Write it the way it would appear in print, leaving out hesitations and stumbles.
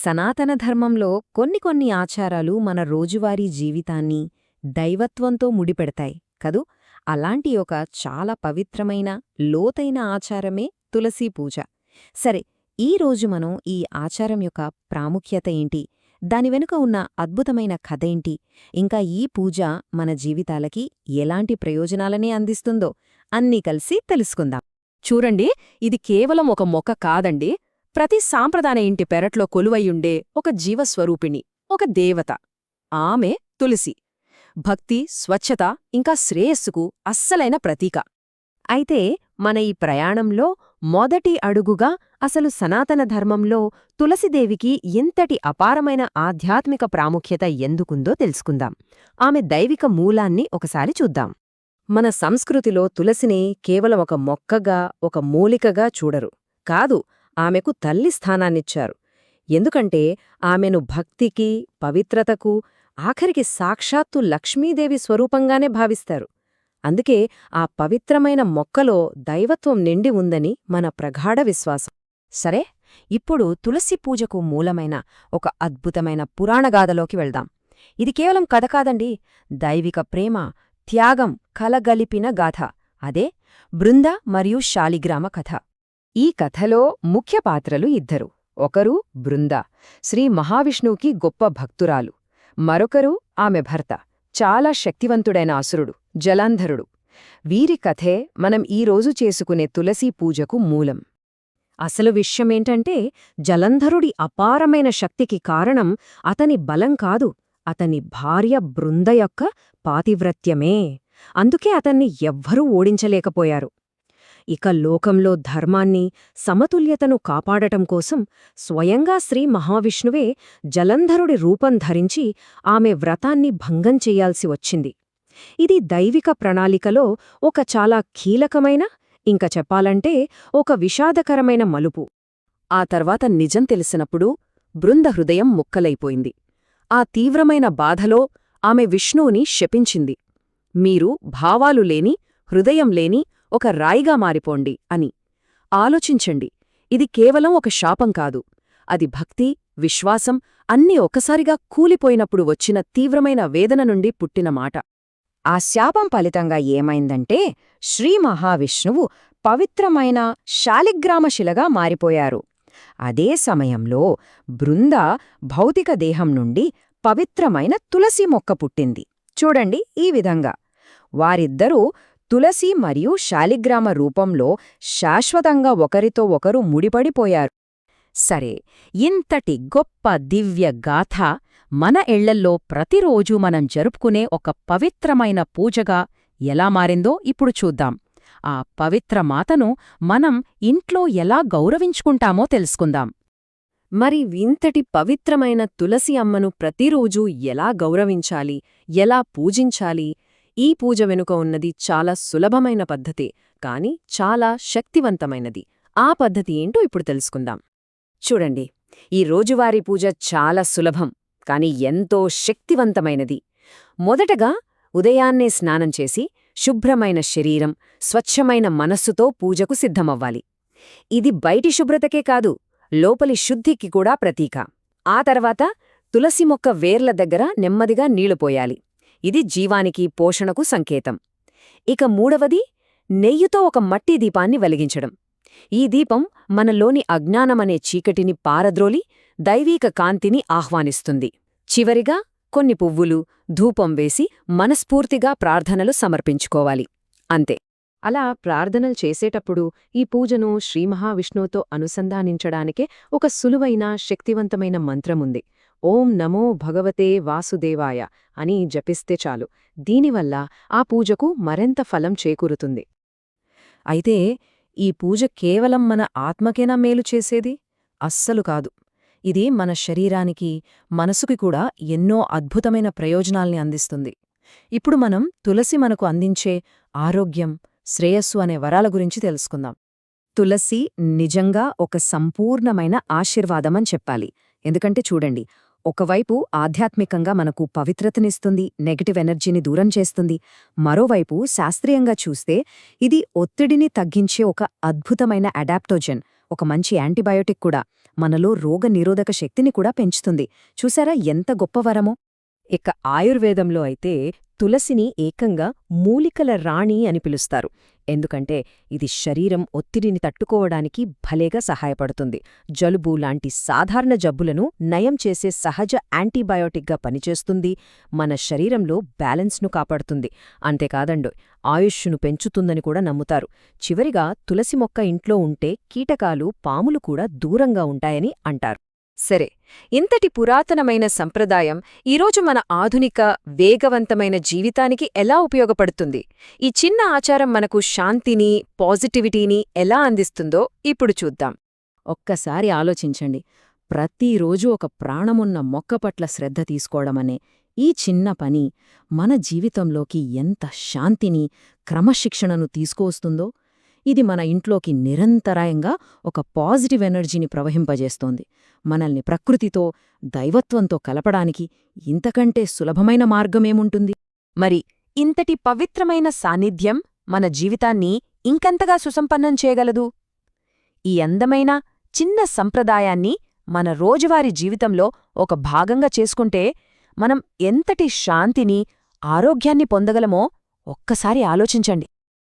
సనాతన ధర్మంలో కొన్ని ఆచారాలు మన రోజువారీ జీవితాన్ని దైవత్వంతో ముడిపెడతాయి కదూ. అలాంటి ఒక చాలా పవిత్రమైన లోతైన ఆచారమే తులసీ పూజ. సరే, ఈరోజు మనం ఈ ఆచారం యొక్క ప్రాముఖ్యత ఏంటి, దాని వెనుక ఉన్న అద్భుతమైన కథేంటి, ఇంకా ఈ పూజ మన జీవితాలకి ఎలాంటి ప్రయోజనాలనే అందిస్తుందో అన్నీ కలిసి తెలుసుకుందాం. చూడండి, ఇది కేవలం ఒక మొక్క కాదండి. ప్రతి సాంప్రదాయ ఇంటి పెరట్లో కొలువయ్యుండే ఒక జీవస్వరూపిణి, ఒక దేవత. ఆమె తులసి. భక్తి, స్వచ్ఛత ఇంకా శ్రేయస్సుకు అస్సలైన ప్రతీక. అయితే మన ఈ ప్రయాణంలో మొదటి అడుగుగా అసలు సనాతన ధర్మంలో తులసిదేవికి ఇంతటి అపారమైన ఆధ్యాత్మిక ప్రాముఖ్యత ఎందుకుందో తెలుసుకుందాం. ఆమె దైవిక మూలాన్ని ఒకసారి చూద్దాం. మన సంస్కృతిలో తులసిని కేవలం ఒక మొక్కగా, ఒక మూలికగా చూడరు. కాదు, ఆమెకు తల్లి స్థానాన్నిచ్చారు. ఎందుకంటే ఆమెను భక్తికి, పవిత్రతకు, ఆఖరికి సాక్షాత్తు లక్ష్మీదేవి స్వరూపంగానే భావిస్తారు. అందుకే ఆ పవిత్రమైన మొక్కలో దైవత్వం నిండి ఉందని మన ప్రగాఢ విశ్వాసం. సరే, ఇప్పుడు తులసి పూజకు మూలమైన ఒక అద్భుతమైన పురాణగాథలోకి వెళ్దాం. ఇది కేవలం కథ కాదండి, దైవిక ప్రేమ, త్యాగం కలగలిపిన గాథ. అదే బృంద మరియు శాలిగ్రామ కథ. ఈ కథలో ముఖ్య పాత్రలు ఇద్దరు. ఒకరు బృంద, శ్రీ మహావిష్ణువుకి గొప్ప భక్తురాలు. మరొకరు ఆమె భర్త, చాలా శక్తివంతుడైన అసురుడు, జలంధరుడు. వీరి కథే మనం ఈరోజు చేసుకునే తులసీ పూజకు మూలం. అసలు విషయమేంటంటే, జలంధరుడి అపారమైన శక్తికి కారణం అతని బలం కాదు, అతని భార్య బృంద యొక్క పాతివ్రత్యమే. అందుకే అతన్ని ఎవ్వరూ ఓడించలేకపోయారు. ఇక లోకంలో ధర్మాన్ని, సమతుల్యతను కాపాడటం కోసం స్వయంగా శ్రీ మహావిష్ణువే జలంధరుడి రూపం ధరించి ఆమె వ్రతాన్ని భంగం చెయ్యాల్సి వచ్చింది. ఇది దైవిక ప్రణాళికలో ఒక చాలా కీలకమైన, ఇంకా చెప్పాలంటే ఒక విషాదకరమైన మలుపు. ఆ తర్వాత నిజం తెలిసినప్పుడు బృంద హృదయం ముక్కలైపోయింది. ఆ తీవ్రమైన బాధలో ఆమె విష్ణువుని శపించింది. మీరు భావాలు లేని, హృదయం లేని ఒక రాయిగా మారిపోండి అని. ఆలోచించండి, ఇది కేవలం ఒక శాపం కాదు, అది భక్తి, విశ్వాసం అన్నీ ఒకసారిగా కూలిపోయినప్పుడు వచ్చిన తీవ్రమైన వేదన నుండి పుట్టిన మాట. ఆ శాపం ఫలితంగా ఏమైందంటే, శ్రీ మహావిష్ణువు పవిత్రమైన శాలిగ్రామశిలగా మారిపోయారు. అదే సమయంలో బృంద భౌతిక దేహం నుండి పవిత్రమైన తులసి మొక్క పుట్టింది. చూడండి, ఈ విధంగా వారిద్దరూ తులసి మరియు శాలిగ్రామ రూపంలో శాశ్వతంగా ఒకరితో ఒకరు ముడిపడిపోయారు. సరే, ఇంతటి గొప్ప దివ్య గాథ మన ఇళ్లల్లో ప్రతిరోజూ మనం జరుపుకునే ఒక పవిత్రమైన పూజగా ఎలా మారిందో ఇప్పుడు చూద్దాం. ఆ పవిత్ర మాతను మనం ఇంట్లో ఎలా గౌరవించుకుంటామో తెలుసుకుందాం. మరి ఇంతటి పవిత్రమైన తులసి అమ్మను ప్రతిరోజూ ఎలా గౌరవించాలి, ఎలా పూజించాలి? ఈ పూజ వెనుక ఉన్నది చాలా సులభమైన పద్ధతే, కాని చాలా శక్తివంతమైనది. ఆ పద్ధతి ఏంటో ఇప్పుడు తెలుసుకుందాం. చూడండి, ఈ రోజువారీ పూజ చాలా సులభం, కాని ఎంతో శక్తివంతమైనది. మొదటగా ఉదయాన్నే స్నానం చేసి శుభ్రమైన శరీరం, స్వచ్ఛమైన మనస్సుతో పూజకు సిద్ధమవ్వాలి. ఇది బయటి శుభ్రతకే కాదు, లోపలి శుద్ధికి కూడా ప్రతీక. ఆ తర్వాత తులసి మొక్క వేర్ల దగ్గర నెమ్మదిగా నీళ్లు పోయాలి. ఇది జీవానికి, పోషణకు సంకేతం. ఇక మూడవది, నెయ్యితో ఒక మట్టి దీపాన్ని వెలిగించడం. ఈ దీపం మనలోని అజ్ఞానమనే చీకటిని పారద్రోలి దైవీక కాంతిని ఆహ్వానిస్తుంది. చివరిగా కొన్ని పువ్వులు, ధూపం వేసి మనస్ఫూర్తిగా ప్రార్థనలు సమర్పించుకోవాలి. అంతే. అలా ప్రార్థనలు చేసేటప్పుడు ఈ పూజను శ్రీమహావిష్ణువుతో అనుసంధానించడానికే ఒక సులువైన, శక్తివంతమైన మంత్రముంది. ఓం నమో భగవతే వాసుదేవాయ అని జపిస్తే చాలు. దీనివల్ల ఆ పూజకు మరింత ఫలం చేకూరుతుంది. అయితే ఈ పూజ కేవలం మన ఆత్మకేనా మేలు చేసేది? అస్సలు కాదు. ఇది మన శరీరానికి, మనసుకి కూడా ఎన్నో అద్భుతమైన ప్రయోజనాల్ని అందిస్తుంది. ఇప్పుడు మనం తులసి మనకు అందించే ఆరోగ్యం, శ్రేయస్సు అనే వరాల గురించి తెలుసుకుందాం. తులసి నిజంగా ఒక సంపూర్ణమైన ఆశీర్వాదమని చెప్పాలి. ఎందుకంటే చూడండి, ఒకవైపు ఆధ్యాత్మికంగా మనకు పవిత్రతనిస్తుంది, నెగటివ్ ఎనర్జీని దూరం చేస్తుంది. మరోవైపు శాస్త్రీయంగా చూస్తే ఇది ఒత్తిడిని తగ్గించే ఒక అద్భుతమైన అడాప్టోజన్, ఒక మంచి యాంటీబయోటిక్ కూడా. మనలో రోగనిరోధక శక్తిని కూడా పెంచుతుంది. చూసారా ఎంత గొప్ప వరమో? ఇక ఆయుర్వేదంలో అయితే తులసిని ఏకంగా మూలికల రాణి అని పిలుస్తారు. ఎందుకంటే ఇది శరీరం ఒత్తిడిని తట్టుకోవడానికి భలేగా సహాయపడుతుంది. జలుబు లాంటి సాధారణ జబ్బులను నయం చేసే సహజ యాంటీబయోటిక్గా పనిచేస్తుంది. మన శరీరంలో బ్యాలెన్స్ను కాపాడుతుంది. అంతేకాదండోయ్, ఆయుష్ను పెంచుతుందని కూడా నమ్ముతారు. చివరిగా తులసి మొక్క ఇంట్లో ఉంటే కీటకాలు, పాములు కూడా దూరంగా ఉంటాయని అంటారు. సరే, ఇంతటి పురాతనమైన సంప్రదాయం ఈరోజు మన ఆధునిక, వేగవంతమైన జీవితానికి ఎలా ఉపయోగపడుతుంది? ఈ చిన్న ఆచారం మనకు శాంతిని, పాజిటివిటీని ఎలా అందిస్తుందో ఇప్పుడు చూద్దాం. ఒక్కసారి ఆలోచించండి. ప్రతిరోజూ ఒక ప్రాణమున్న మొక్క పట్ల శ్రద్ధ తీసుకోవడమనే ఈ చిన్న పని మన జీవితంలోకి ఎంత శాంతిని, క్రమశిక్షణను తీసుకువస్తుందో. ఇది మన ఇంట్లోకి నిరంతరాయంగా ఒక పాజిటివ్ ఎనర్జీని ప్రవహింపజేస్తోంది. మనల్ని ప్రకృతితో, దైవత్వంతో కలపడానికి ఇంతకంటే సులభమైన మార్గమేముంటుంది? మరి ఇంతటి పవిత్రమైన సాన్నిధ్యం మన జీవితాన్ని ఇంకెంతగా సుసంపన్నం చేయగలదు? ఈ అందమైన, చిన్న సంప్రదాయాన్ని మన రోజువారీ జీవితంలో ఒక భాగంగా చేసుకుంటే మనం ఎంతటి శాంతిని, ఆరోగ్యాన్ని పొందగలమో ఒక్కసారి ఆలోచించండి.